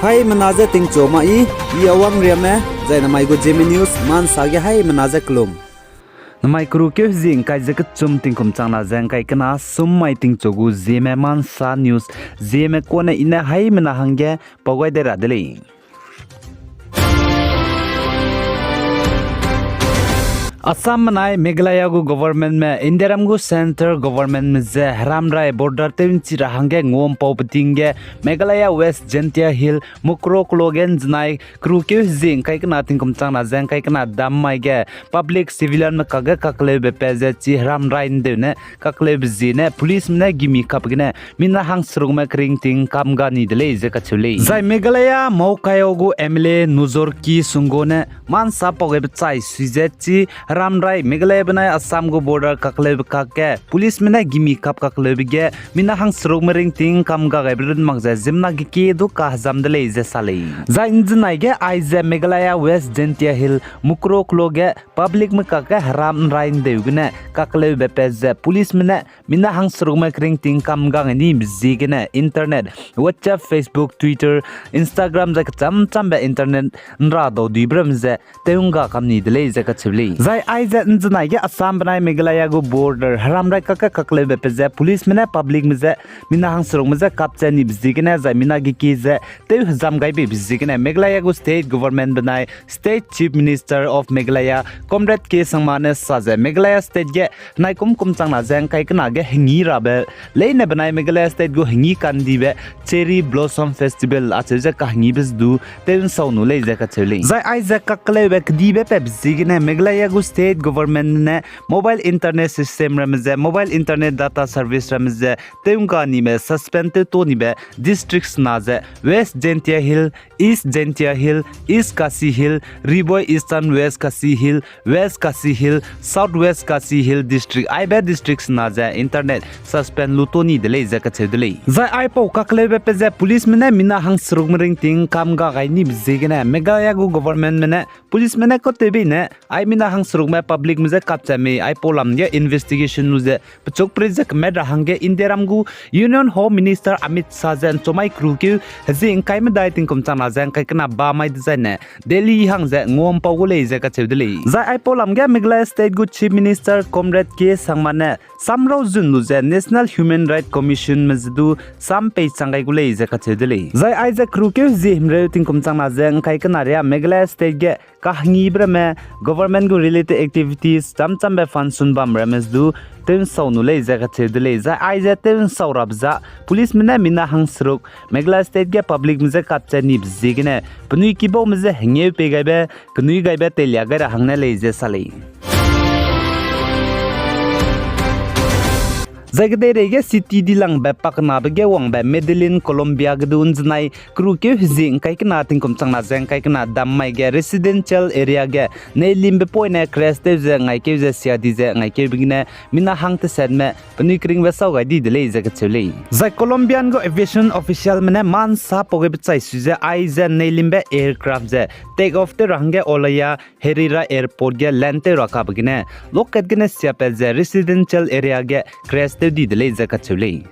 Hai menaza ting choma I awang riame zai namai go Zeme news man sage hai menaza klum. Namai kru ke zing kai zakat chum ting kum changna zang kai kana sum mai ting chogu Zeme man sa news Zeme kona ina hai mena hangge pogoi de radeli. Assam मनाए मेघालय गु government में इंदिराम गु centre government में जे हराम राय border तेन चिरा हंगे ngom पौपतिंगे Meghalaya waste Jaintia हिल मुक्रो क्लोगेन जनाय क्रूके जिंग kai kana tingkum changna jang kai kana dam mai ge public civilian में कगे ककले बे पेजे ची हराम राय ने ने ककले बजी ने पुलिस में गिमी कपगने मिना हांग सुरुग में क्रिंग तिंग काम गानी दले जे कछुले जाय मेघालय मौकायो गु एमएलए नुजोर की सुंगो ने मान सा पगे बचाई सुजे ची रामराय मेघालय बनाय असम गो बॉर्डर ककलेब काके पुलिस में गिमी कप ककलेब गे मिना हांग स्रोग मरिंग तिंग कम गा गाइब्रन मगजे जिमना गे दु का जमदले जे साले जा इंजनाय गे आइजे मेघालय वेस्ट जेंटिया हिल मुक्रो क्लोगे पब्लिक में काके राम राइन देउगने ककलेब बेपेजे पुलिस में मिना हांग स्रोग मरिंग तिंग कम गा नि बिजिगने internet WhatsApp Facebook Twitter Instagram जा चम चम बे इंटरनेट नरा दो दिब्रम जे तेउंगा कमनी दले जे कछबली जाय आइजे इंजनाय गे असम बनाय मेघालय गो बॉर्डर हराम राय काका ककले बेपेजे पुलिस में पब्लिक में जे मिना हांग स्रोग में जे कापचेनी बिजिगने जा मिना गे की जे ते हजाम गाय बे बिजिगने मेघालय गो स्टेट गवर्नमेंट बनाय state chief minister of Meghalaya comrade के संगमाने साजे मेघालय स्टेट गे नायकुम कुम चांगना जें काय कना गे हिंगी राबे लेने बनाय मेघालय स्टेट गो हिंगी कांदी बे चेरी ब्लॉसम फेस्टिवल आचे जे कहिंगी बिजदु तेन सौनु ले जे कछले जाय आइजे ककले बे कदी बे पे बिजिगने मेघालय गो स्टेट गवर्नमेंट ने मोबाइल इंटरनेट सिस्टम रमजे मोबाइल इंटरनेट डाटा सर्विस रमजे तेउंगानी में सस्पेंड तो निबे डिस्ट्रिक्ट्स नाजे west Jaintia hill east Jaintia hill east Khasi hill रिबोय eastern waste Khasi हिल South West Khasi Hill district आइबे डिस्ट्रिक्ट्स नाजे इंटरनेट सस्पेंड लुतोनी दले जकचे दले जाय आइपो ककले बे पे पुलिस में मिना हांग स्रुगमरिंग तिंग काम गा गाइनी बिजेगने मेघालय गो गवर्नमेंट में पुलिस में को तेबे ने आई मिना हांग स्रुग में पब्लिक में कापचा में आई पोलम ये इन्वेस्टिगेशन नुजे पचोक प्रोजेक्ट में रहंगे इंदिराम गु union home minister Amit Shah जन चोमाई क्रू के हजिंग काय में दाय तिंग कमचाना जन काय कना बा my design Delhi Hong J ngom पगुले जे कचेदले जा आई पोलम गे मेघालय स्टेट गु चीफ मिनिस्टर कॉमरेड के संगमाने सामरो जुन नुजे नेशनल ह्यूमन राइट कमीशन में जदु साम पे चांगाय गुले जे कचेदले जा आई जे क्रू के जे हिमरे तिंग कमचाना जन काय कना रे Meghalaya state gay kahni brame government go related activities cham be function bam rames du ten saunu le jaga chedle ja aize ten saurabza police mena mina hangsruk Meghalaya state ge public mje kapcha ni bjigine pnui kibo mje henge pe gaibe knui gaibe telya gara hangna le je salai Zagde rege city dilang be pakna be wang be Medellin Colombia gdun znai kruke hzing kai kana tingkom changna jeng kai kana dammai ge residential area ge ne limbe poine crash te je ngai ke je sia di je ngai ke bigine mina hangte sedme pani kring be saw gai di dele je kchule za Colombian go aviation official mane man sa poge be chai su je ai je ne limbe aircraft je take off te range olaya herira airport ge land te raka bigine loket gene sia pe je residential area ge crash di dele zakachule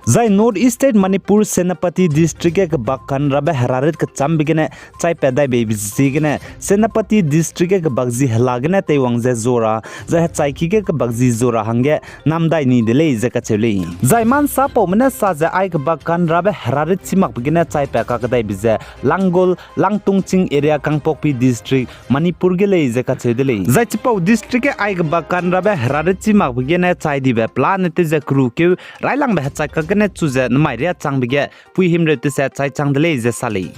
Zai North East State Manipur Senapati District ke bakkan rabe hararit ke cham bigene chai pedai be bizigene Senapati District ke bagzi halagene te wangje zora zai chai ki ke bagzi zora hange namdai ni dele zakachele Zai man sa po mena sa za ai ke bakkan rabe hararit chimak bigene chai pe ka kadai bize Langgol Langtungching area Kangpokpi District Manipur gele zakachele Zai chipo district ke ai ke bakkan rabe hararit chimak bigene chai dibe plan te je kru ke railang be chai ka ne chuze nmai ria changbige pui himre te sa chai changdele je sali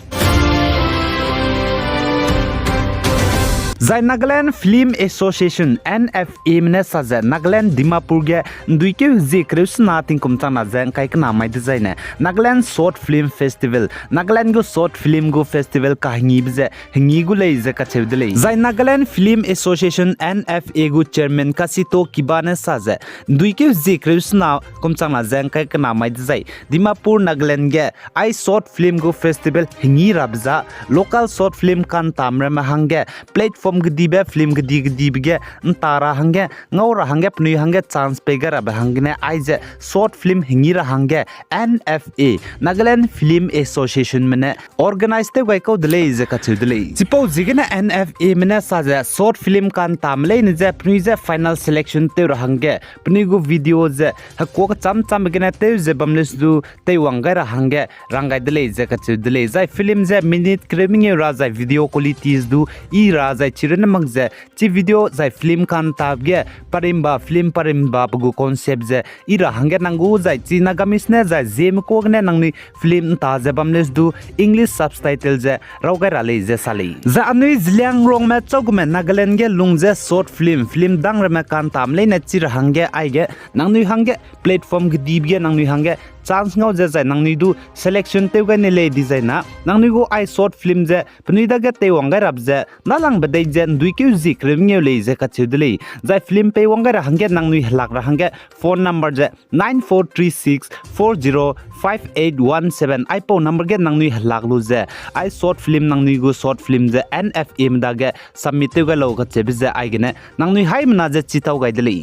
Zai Nagaland Film Association NFA mne saje Nagaland Dimapur ge duike ji krishna tingkum chana jang kai kana mai design Nagaland Short Film Festival Nagaland go Short Film go Festival kahingi bje hingi gu lei je ka chevdele Zai Nagaland Film Association NFA go chairman Kasito Kibane saje duike ji krishna kum chana jang kai kana mai dezai Dimapur Nagaland ge ai Short Film go Festival hingi rabza local short film kan tamra ma hange platform platform gidi be film gidi bege ntara hange ngora hange pni hange chance pegara ba hangne aije short film hingira hange NFA Nagaland Film Association mene organize te wai ko dele je ka chudele suppose jigena NFA mene sa je short film kan tamle ni je pni je final selection te hange pni go video je ko cham gena te je bamles du te wangara hange rangai dele je ka chudele jai film je minute cramming raza video qualities du I raza chiren magje chi video jai film kan tabge parimba film parimba bugu concept je ira hange nangu jai china gamis ne jai Zeme ko ne nangni film ta je bamles du English subtitle je raugai rale je sali za anui zliang rong ma chogme Nagaland ge lungje short film dang re ma kan tam le na chir hange aige nangni hange platform ge dibge nangni hange chance ngau je jai nangni du selection te ga ne le designa nangni go ai short film je pni da ge te wangai rab je nalang ba dei jen dui kyu zi krem nge le je ka chudle jai film pe wangai ra hange nangni halak ra hange phone number je 9436405817 ai po number ge nangni halak lu je ai short film nangni go short film je NFM da ge submit te ga lo ka che je ai ge ne nangni hai mna je chitau ga dele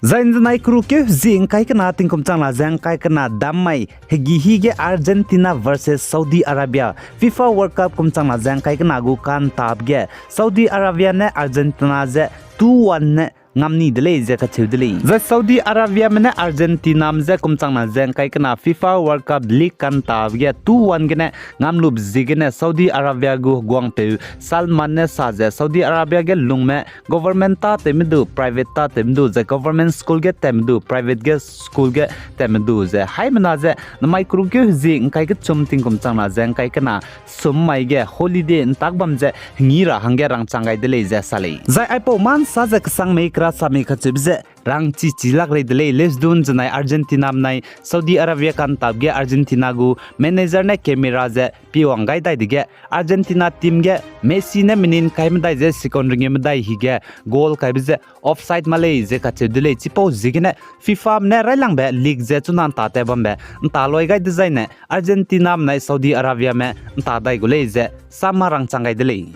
Zainzanai kruke zing kai kana tingkom changla jang kai kana damai hegi hige Argentina versus Saudi Arabia FIFA World Cup kum changla jang kai kana gu kan tabge Saudi Arabia ne Argentina je 2-1 ne ngamni dele je ka chudele za Saudi Arabia mena Argentina mje kum changna jang kai kana FIFA World Cup league kan tabge 2-1 gene ngamlu bzigene Saudi Arabia gu gwang pe Salman ne sa je Saudi Arabia ge lungme government ta temdu private ta temdu je government school ge temdu private ge school ge temdu je hai mena je namai kru ge jing kai ge chumting kum changna jang kai kana summai ge holiday ntakbam je ngira hange rang changai dele je sale zai ai po man sa je sang me sami khachibje rang chi chilak re dele les dun janai Argentina nai Saudi Arabia kan tabge Argentina gu manager ne camera je piwangai dai dige Argentina team ge Messi ne minin kaim dai je second ring dai hige goal kai je offside malay je kache dele chipo zigine FIFA ne railang be league je chunan ta te bambe ta loi gai design ne Argentina nai Saudi Arabia me ta dai gule je samarang changai dele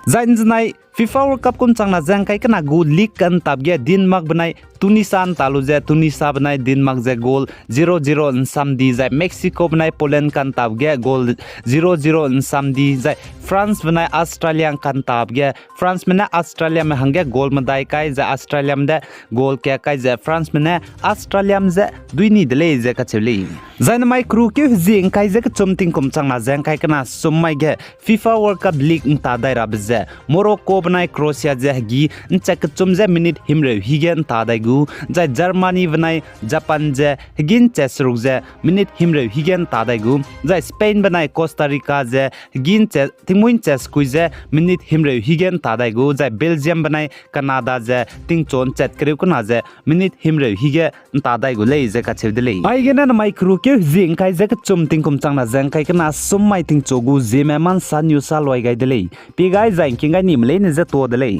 Zainzanai FIFA World Cup kum changna jang kai kana gu league kan tabge Denmark banai Tunisan talu je Tunisia banai Denmark je goal 0-0 nsam di jai Mexico banai Poland kan tabge goal 0-0 nsam di jai France banai Australia kan tabge France mena Australia me hange goal madai kai je Australia me goal ke kai je France mena Australia me duini dele je ka cheli zaina mai crew ke jing kai je ka chumting kum changna jang kai kana summai ge FIFA World Cup league ta dai rab je Morocco banai Croatia je gi nchak chumje minute himre higen ta dai gu jai Germany banai Japan je higin chesruk je minute himre higen ta dai gu jai Spain banai Costa Rica je higin che tingmuin ches kuije minute himre higen ta dai gu jai Belgium banai Canada je tingchon chet krew kuna je minute himre hige ta dai gu lei je ka chewdele ai gena na mai crew ke jing kai je ka chumting kum changna jang kai kana summai ting chogu Zeme man san yu sa loi gai dele pi gai jai kinga nim le ne je to dele